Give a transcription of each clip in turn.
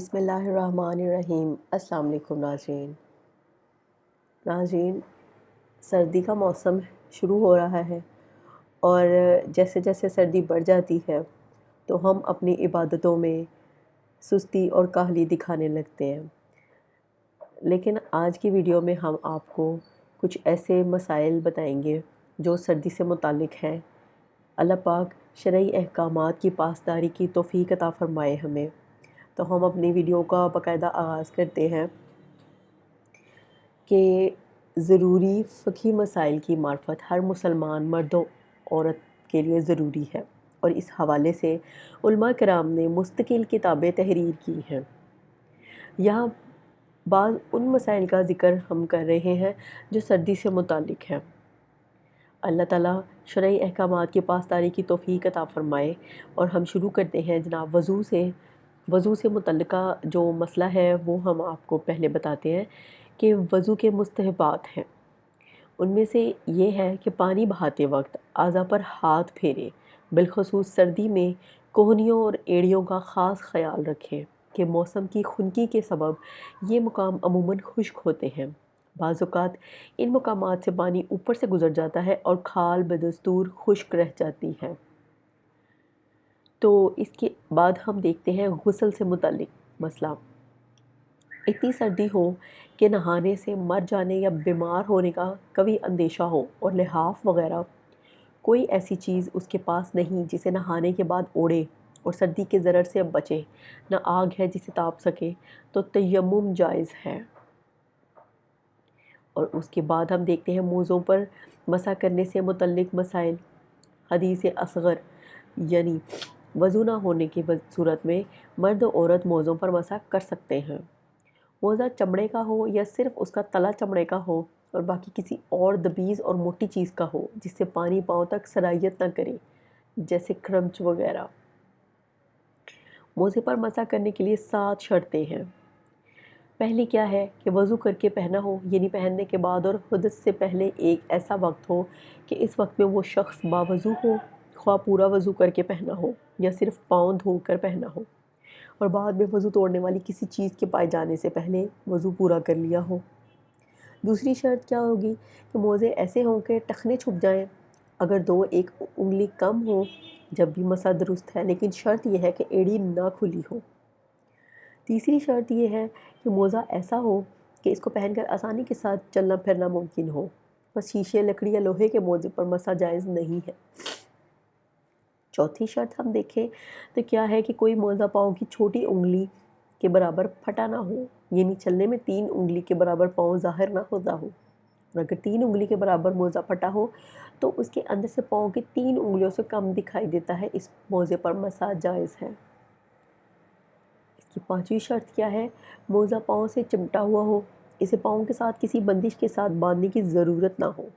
بسم اللہ الرحمن الرحیم۔ السلام علیکم ناظرین، سردی کا موسم شروع ہو رہا ہے اور جیسے جیسے سردی بڑھ جاتی ہے تو ہم اپنی عبادتوں میں سستی اور کاہلی دکھانے لگتے ہیں۔ لیکن آج کی ویڈیو میں ہم آپ کو کچھ ایسے مسائل بتائیں گے جو سردی سے متعلق ہیں۔ اللہ پاک شرعی احکامات کی پاسداری کی توفیق عطا فرمائے ہمیں۔ تو ہم اپنی ویڈیو کا باقاعدہ آغاز کرتے ہیں کہ ضروری فقہی مسائل کی معرفت ہر مسلمان مرد و عورت کے لیے ضروری ہے، اور اس حوالے سے علماء کرام نے مستقل کتابیں تحریر کی ہیں۔ یہاں بعض ان مسائل کا ذکر ہم کر رہے ہیں جو سردی سے متعلق ہیں۔ اللہ تعالیٰ شرعی احکامات کی پاسداری کی توفیق عطا فرمائے، اور ہم شروع کرتے ہیں جناب وضو سے متعلقہ جو مسئلہ ہے وہ ہم آپ کو پہلے بتاتے ہیں کہ وضو کے مستحبات ہیں۔ ان میں سے یہ ہے کہ پانی بہاتے وقت اعضاء پر ہاتھ پھیرے، بالخصوص سردی میں کوہنیوں اور ایڑیوں کا خاص خیال رکھیں کہ موسم کی خنکی کے سبب یہ مقام عموماً خشک ہوتے ہیں۔ بعض اوقات ان مقامات سے پانی اوپر سے گزر جاتا ہے اور کھال بدستور خشک رہ جاتی ہے۔ تو اس کے بعد ہم دیکھتے ہیں غسل سے متعلق مسئلہ۔ اتنی سردی ہو کہ نہانے سے مر جانے یا بیمار ہونے کا قوی اندیشہ ہو اور لحاف وغیرہ کوئی ایسی چیز اس کے پاس نہیں جسے نہانے کے بعد اوڑھے اور سردی کے ضرر سے بچے، نہ آگ ہے جسے تاپ سکے، تو تیمم جائز ہے۔ اور اس کے بعد ہم دیکھتے ہیں موزوں پر مسح کرنے سے متعلق مسائل۔ حدیث اصغر یعنی وضو نہ ہونے کی صورت میں مرد و عورت موزوں پر مسح کر سکتے ہیں۔ موزہ چمڑے کا ہو یا صرف اس کا تلا چمڑے کا ہو اور باقی کسی اور دبیز اور موٹی چیز کا ہو جس سے پانی پاؤں تک سرایت نہ کرے، جیسے کرنچ وغیرہ۔ موزے پر مسح کرنے کے لیے 7 شرطیں ہیں۔ پہلی کیا ہے کہ وضو کر کے پہنا ہو، یعنی پہننے کے بعد اور حدث سے پہلے ایک ایسا وقت ہو کہ اس وقت میں وہ شخص باوضو ہو، خواہ پورا وضو کر کے پہنا ہو یا صرف پاؤں دھو کر پہنا ہو، اور بعد میں وضو توڑنے والی کسی چیز کے پائے جانے سے پہلے وضو پورا کر لیا ہو۔ دوسری شرط کیا ہوگی کہ موزے ایسے ہوں کہ ٹخنے چھپ جائیں، اگر 1 انگلی کم ہو جب بھی مسح درست ہے، لیکن شرط یہ ہے کہ ایڑی نہ کھلی ہو۔ تیسری شرط یہ ہے کہ موزہ ایسا ہو کہ اس کو پہن کر آسانی کے ساتھ چلنا پھرنا ممکن ہو، بس شیشے، لکڑی یا لوہے کے موزے پر مسح جائز نہیں ہے۔ چوتھی شرط ہم دیکھیں تو کیا ہے کہ کوئی موزہ پاؤں کی چھوٹی انگلی کے برابر پھٹا نہ ہو، یعنی چلنے میں 3 انگلی کے برابر پاؤں ظاہر نہ ہوتا ہو، اور اگر 3 انگلی کے برابر موزہ پھٹا ہو تو اس کے اندر سے پاؤں کی 3 انگلیوں سے کم دکھائی دیتا ہے، اس موزے پر مسح جائز ہے۔ اس کی 5ویں شرط کیا ہے؟ موزہ پاؤں سے چمٹا ہوا ہو، اسے پاؤں کے ساتھ کسی بندش کے ساتھ باندھنے کی ضرورت نہ ہو۔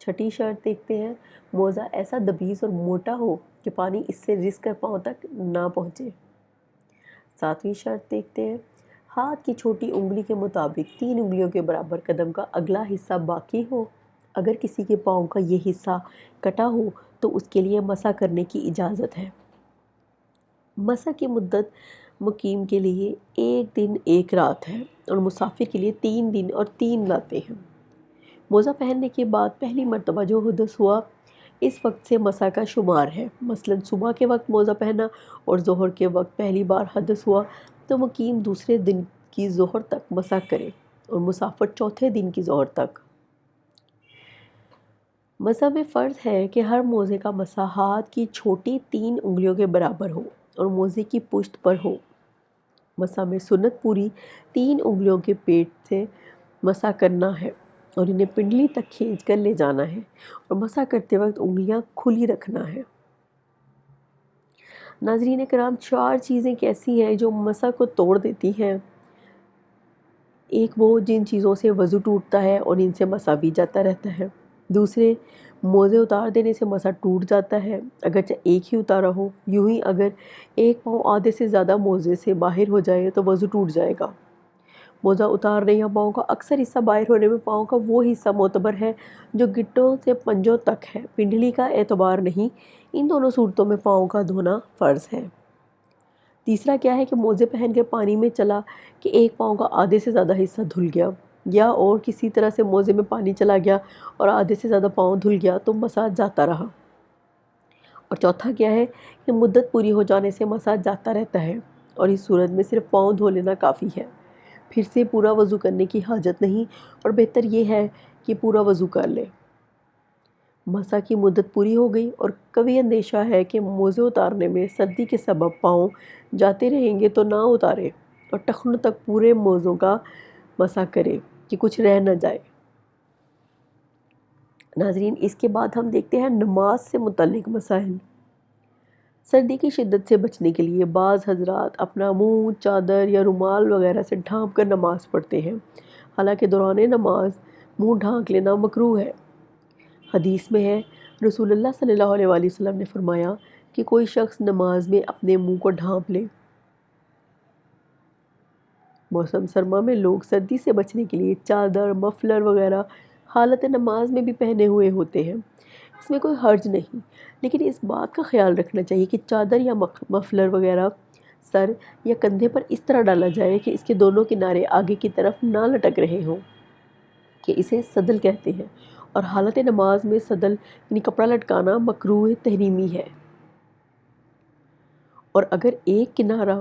چھٹی شرط دیکھتے ہیں، موزہ ایسا دبیز اور موٹا ہو کہ پانی اس سے رس کر پاؤں تک نہ پہنچے۔ 7ویں شرط دیکھتے ہیں، ہاتھ کی چھوٹی انگلی کے مطابق 3 انگلیوں کے برابر قدم کا اگلا حصہ باقی ہو۔ اگر کسی کے پاؤں کا یہ حصہ کٹا ہو تو اس کے لیے مسح کرنے کی اجازت ہے۔ مسح کی مدت مقیم کے لیے 1 دن 1 رات ہے اور مسافر کے لیے 3 دن اور 3 راتیں ہیں۔ موزہ پہننے کے بعد پہلی مرتبہ جو حدث ہوا اس وقت سے مسح کا شمار ہے۔ مثلاً صبح کے وقت موزہ پہنا اور ظہر کے وقت پہلی بار حدث ہوا تو مقیم دوسرے دن کی ظہر تک مسح کرے اور مسافر چوتھے دن کی ظہر تک۔ مسح میں فرض ہے کہ ہر موزے کا مسح ہاتھ کی چھوٹی 3 انگلیوں کے برابر ہو اور موزے کی پشت پر ہو۔ مسح میں سنت پوری 3 انگلیوں کے پیٹ سے مسح کرنا ہے اور انہیں پنڈلی تک کھینچ کر لے جانا ہے، اور مسح کرتے وقت انگلیاں کھلی رکھنا ہے۔ ناظرین کرام، 4 چیزیں کیسی ہیں جو مسح کو توڑ دیتی ہیں؟ ایک وہ جن چیزوں سے وضو ٹوٹتا ہے اور ان سے مسح بھی جاتا رہتا ہے۔ دوسرے، موزے اتار دینے سے مسح ٹوٹ جاتا ہے اگرچہ ایک ہی اتارا ہو۔ یوں ہی اگر ایک پاؤں آدھے سے زیادہ موزے سے باہر ہو جائے تو وضو ٹوٹ جائے گا۔ موزہ اتارنے یا پاؤں کا اکثر حصہ باہر ہونے میں پاؤں کا وہ حصہ معتبر ہے جو گھٹنوں سے پنجوں تک ہے، پنڈلی کا اعتبار نہیں۔ ان دونوں صورتوں میں پاؤں کا دھونا فرض ہے۔ تیسرا کیا ہے کہ موزے پہن کر پانی میں چلا کہ ایک پاؤں کا آدھے سے زیادہ حصہ دھل گیا، یا اور کسی طرح سے موزے میں پانی چلا گیا اور آدھے سے زیادہ پاؤں دھل گیا تو مسا جاتا رہا۔ اور چوتھا کیا ہے کہ مدت پوری ہو جانے سے مسا جاتا رہتا ہے، اور اس صورت میں صرف پاؤں دھو لینا کافی ہے، پھر سے پورا وضو کرنے کی حاجت نہیں، اور بہتر یہ ہے کہ پورا وضو کر لے۔ مسا کی مدت پوری ہو گئی اور کبھی اندیشہ ہے کہ موزے اتارنے میں سردی کے سبب پاؤں جاتے رہیں گے تو نہ اتارے اور ٹخنوں تک پورے موزوں کا مسا کرے کہ کچھ رہ نہ جائے۔ ناظرین، اس کے بعد ہم دیکھتے ہیں نماز سے متعلق مسائل۔ سردی کی شدت سے بچنے کے لیے بعض حضرات اپنا منہ چادر یا رومال وغیرہ سے ڈھانپ کر نماز پڑھتے ہیں، حالانکہ دوران نماز منہ ڈھانک لینا مکروہ ہے۔ حدیث میں ہے، رسول اللہ صلی اللہ علیہ وآلہ وسلم نے فرمایا کہ کوئی شخص نماز میں اپنے منہ کو ڈھانپ لے۔ موسم سرما میں لوگ سردی سے بچنے کے لیے چادر، مفلر وغیرہ حالت نماز میں بھی پہنے ہوئے ہوتے ہیں، اس میں کوئی حرج نہیں، لیکن اس بات کا خیال رکھنا چاہیے کہ چادر یا مفلر وغیرہ سر یا کندھے پر اس طرح ڈالا جائے کہ اس کے دونوں کنارے آگے کی طرف نہ لٹک رہے ہوں، کہ اسے صدل کہتے ہیں، اور حالت نماز میں صدل یعنی کپڑا لٹکانا مکروہ تحریمی ہے۔ اور اگر ایک کنارہ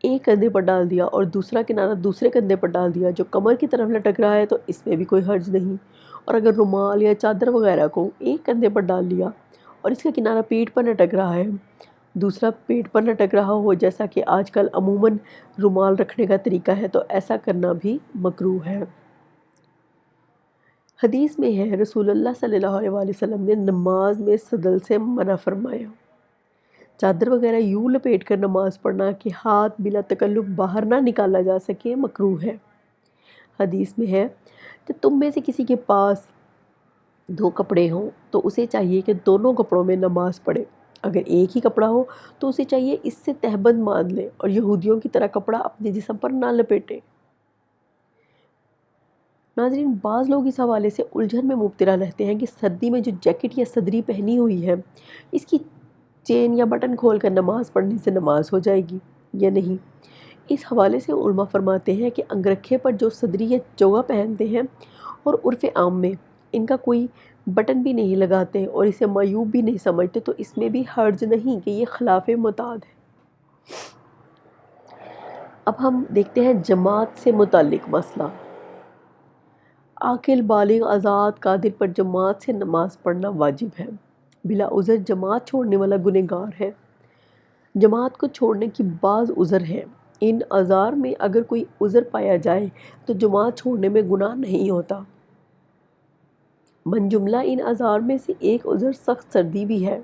ایک کندھے پر ڈال دیا اور دوسرا کنارہ دوسرے کندھے پر ڈال دیا جو کمر کی طرف لٹک رہا ہے تو اس میں بھی کوئی حرج نہیں، اور اگر رومال یا چادر وغیرہ کو ایک کندھے پر ڈال لیا اور اس کا کنارہ پیٹھ پر لٹک رہا ہے، دوسرا پیٹھ پر لٹک رہا ہو، جیسا کہ آج کل عموماً رومال رکھنے کا طریقہ ہے، تو ایسا کرنا بھی مکروہ ہے۔ حدیث میں ہے، رسول اللہ صلی اللہ علیہ وآلہ وسلم نے نماز میں صدل سے منع فرمایا۔ چادر وغیرہ یوں لپیٹ کر نماز پڑھنا کہ ہاتھ بلا تکلف باہر نہ نکالا جا سکے مکروہ ہے۔ حدیث میں ہے کہ تم میں سے کسی کے پاس 2 کپڑے ہوں تو اسے چاہیے کہ دونوں کپڑوں میں نماز پڑھے، اگر ایک ہی کپڑا ہو تو اسے چاہیے اس سے تہبند باندھ لے اور یہودیوں کی طرح کپڑا اپنے جسم پر نہ لپیٹے۔ ناظرین، بعض لوگ اس حوالے سے الجھن میں مبتلا رہتے ہیں کہ سردی میں جو جیکٹ یا صدری پہنی ہوئی ہے اس کی چین یا بٹن کھول کر نماز پڑھنے سے نماز ہو جائے گی یا نہیں۔ اس حوالے سے علماء فرماتے ہیں کہ انگرکھے پر جو صدری یا چوغا پہنتے ہیں اور عرف عام میں ان کا کوئی بٹن بھی نہیں لگاتے اور اسے معیوب بھی نہیں سمجھتے تو اس میں بھی حرج نہیں کہ یہ خلاف معتاد ہے۔ اب ہم دیکھتے ہیں جماعت سے متعلق مسئلہ۔ عاقل بالغ آزاد قادر پر جماعت سے نماز پڑھنا واجب ہے، بلا عذر جماعت چھوڑنے والا گنہگار ہے۔ جماعت کو چھوڑنے کی بعض عذر ہیں، ان اعذار میں اگر کوئی عذر پایا جائے تو جماعت چھوڑنے میں گناہ نہیں ہوتا۔ من جملہ ان اعذار میں سے ایک عذر سخت سردی بھی ہے۔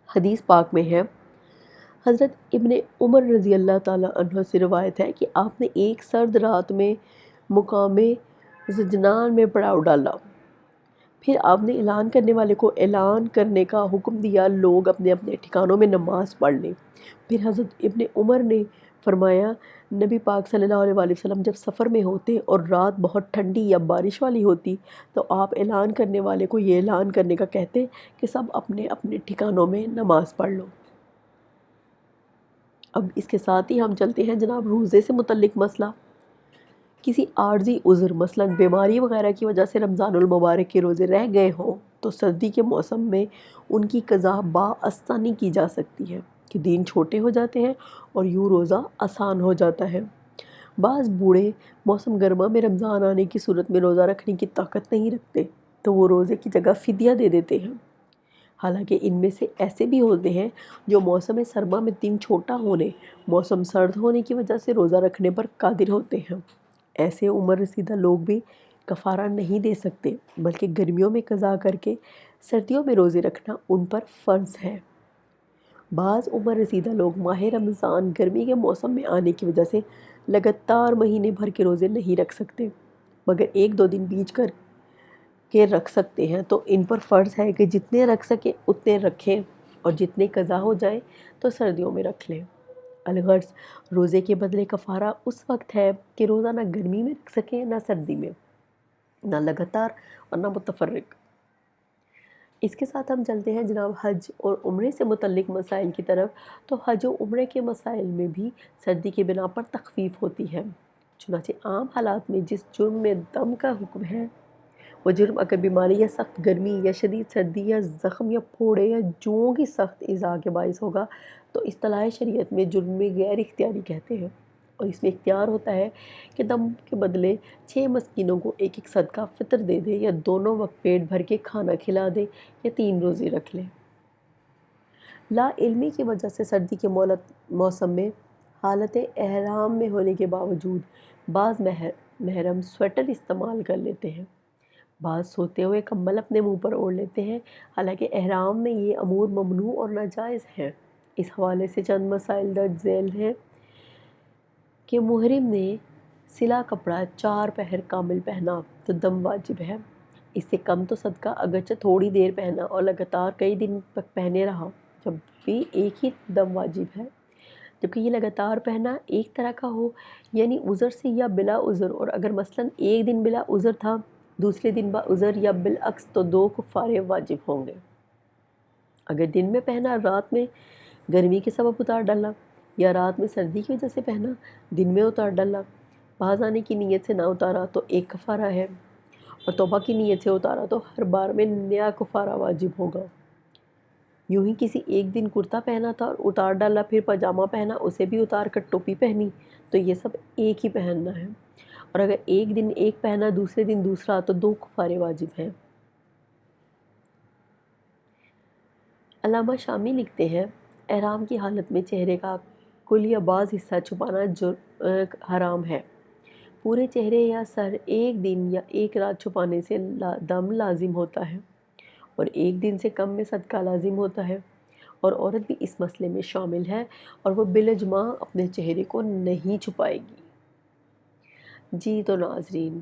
حدیث پاک میں ہے، حضرت ابن عمر رضی اللہ تعالیٰ عنہ سے روایت ہے کہ آپ نے ایک سرد رات میں مقام زجنان میں پڑاؤ ڈالا، پھر آپ نے اعلان کرنے والے کو اعلان کرنے کا حکم دیا، لوگ اپنے اپنے ٹھکانوں میں نماز پڑھ لیں۔ پھر حضرت ابن عمر نے فرمایا، نبی پاک صلی اللہ علیہ وآلہ وسلم جب سفر میں ہوتے اور رات بہت ٹھنڈی یا بارش والی ہوتی تو آپ اعلان کرنے والے کو یہ اعلان کرنے کا کہتے کہ سب اپنے اپنے ٹھکانوں میں نماز پڑھ لو۔ اب اس کے ساتھ ہی ہم چلتے ہیں جناب روزے سے متعلق مسئلہ۔ کسی عارضی عذر مثلاً بیماری وغیرہ کی وجہ سے رمضان المبارک کے روزے رہ گئے ہوں تو سردی کے موسم میں ان کی قضا بآسانی کی جا سکتی ہے کہ دن چھوٹے ہو جاتے ہیں اور یوں روزہ آسان ہو جاتا ہے۔ بعض بوڑھے موسم گرما میں رمضان آنے کی صورت میں روزہ رکھنے کی طاقت نہیں رکھتے تو وہ روزے کی جگہ فدیہ دے دیتے ہیں، حالانکہ ان میں سے ایسے بھی ہوتے ہیں جو موسم سرما میں دن چھوٹا ہونے، موسم سرد ہونے کی وجہ سے روزہ رکھنے پر قادر ہوتے ہیں۔ ایسے عمر رسیدہ لوگ بھی کفارہ نہیں دے سکتے بلکہ گرمیوں میں قضا کر کے سردیوں میں روزے رکھنا ان پر فرض ہے۔ بعض عمر رسیدہ لوگ ماہ رمضان گرمی کے موسم میں آنے کی وجہ سے لگاتار مہینے بھر کے روزے نہیں رکھ سکتے مگر 1-2 دن بیچ کر کے رکھ سکتے ہیں، تو ان پر فرض ہے کہ جتنے رکھ سکیں اتنے رکھیں اور جتنے قضا ہو جائیں تو سردیوں میں رکھ لیں۔ الغرض روزے کے بدلے کفارہ اس وقت ہے کہ روزہ نہ گرمی میں رکھ سکیں نہ سردی میں، نہ لگاتار اور نہ متفرق۔ اس کے ساتھ ہم چلتے ہیں جناب حج اور عمرے سے متعلق مسائل کی طرف۔ تو حج و عمرے کے مسائل میں بھی سردی کے بنا پر تخفیف ہوتی ہے۔ چنانچہ عام حالات میں جس جرم میں دم کا حکم ہے، وہ جرم اگر بیماری یا سخت گرمی یا شدید سردی یا زخم یا پھوڑے یا جوؤں کی سخت ایذا کے باعث ہوگا تو اصطلاح شریعت میں جرم میں غیر اختیاری کہتے ہیں، اور اس میں اختیار ہوتا ہے کہ دم کے بدلے 6 مسکینوں کو ایک ایک صدقہ فطر دے دے، یا دونوں وقت پیٹ بھر کے کھانا کھلا دے، یا 3 روزے رکھ لے۔ لا علمی کی وجہ سے سردی کے موسم میں حالت احرام میں ہونے کے باوجود بعض محرم سویٹر استعمال کر لیتے ہیں، بعض سوتے ہوئے کمبل اپنے منہ پر اوڑھ لیتے ہیں، حالانکہ احرام میں یہ امور ممنوع اور ناجائز ہیں۔ اس حوالے سے چند مسائل درج ذیل ہیں کہ محرم نے سلا کپڑا 4 پہر کامل پہنا تو دم واجب ہے۔ اس سے کم تو صدقہ اگرچہ تھوڑی دیر پہنا اور لگاتار کئی دن تک پہنے رہا، جب بھی ایک ہی دم واجب ہے، جبکہ یہ لگاتار پہنا ایک طرح کا ہو، یعنی عذر سے یا بلا عذر، اور اگر مثلاً ایک دن بلا عذر تھا، دوسرے دن با عذر یا بالعکس، تو 2 کفارے واجب ہوں گے۔ اگر دن میں پہنا رات میں گرمی کے سبب اتار ڈالا، یا رات میں سردی کی وجہ سے پہنا دن میں اتار ڈالا، باز آنے کی نیت سے نہ اتارا تو 1 کفارہ ہے، اور توبہ کی نیت سے اتارا تو ہر بار میں نیا کفارہ واجب ہوگا۔ یوں ہی کسی ایک دن کرتا پہنا تھا اور اتار ڈالا، پھر پاجامہ پہنا، اسے بھی اتار کر ٹوپی پہنی، تو یہ سب ایک ہی پہننا ہے، اور اگر ایک دن ایک پہنا دوسرے دن دوسرا تو 2 کفارے واجب ہیں۔ علامہ شامی لکھتے ہیں، احرام کی حالت میں چہرے کا کل یا بعض حصہ چھپانا حرام ہے۔ پورے چہرے یا سر ایک دن یا ایک رات چھپانے سے دم لازم ہوتا ہے، اور ایک دن سے کم میں صدقہ لازم ہوتا ہے، اور عورت بھی اس مسئلے میں شامل ہے، اور وہ بالاجماع اپنے چہرے کو نہیں چھپائے گی۔ جی تو ناظرین،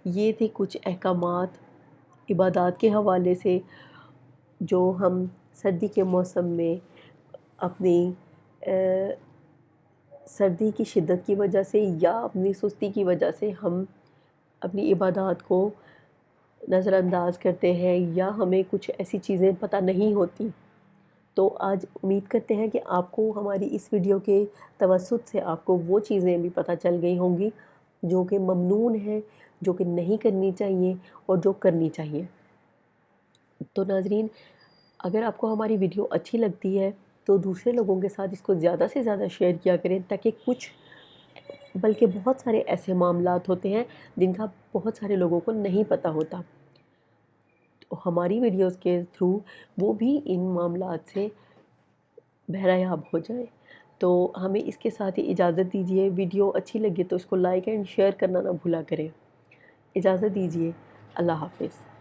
یہ تھے کچھ احکامات عبادات کے حوالے سے جو ہم سردی کے موسم میں اپنی سردی کی شدت کی وجہ سے یا اپنی سستی کی وجہ سے ہم اپنی عبادات کو نظر انداز کرتے ہیں، یا ہمیں کچھ ایسی چیزیں پتہ نہیں ہوتی۔ تو آج امید کرتے ہیں کہ آپ کو ہماری اس ویڈیو کے توسط سے آپ کو وہ چیزیں بھی پتہ چل گئی ہوں گی جو کہ ممنون ہیں، جو کہ نہیں کرنی چاہیے اور جو کرنی چاہیے۔ تو ناظرین، اگر آپ کو ہماری ویڈیو اچھی لگتی ہے تو دوسرے لوگوں کے ساتھ اس کو زیادہ سے زیادہ شیئر کیا کریں، تاکہ کچھ بلکہ بہت سارے ایسے معاملات ہوتے ہیں جن کا بہت سارے لوگوں کو نہیں پتہ ہوتا، تو ہماری ویڈیوز کے تھرو وہ بھی ان معاملات سے بہرہ ہو جائیں۔ تو ہمیں اس کے ساتھ ہی اجازت دیجیے۔ ویڈیو اچھی لگے تو اس کو لائک اینڈ شیئر کرنا نہ بھولا کریں۔ اجازت دیجیے، اللہ حافظ۔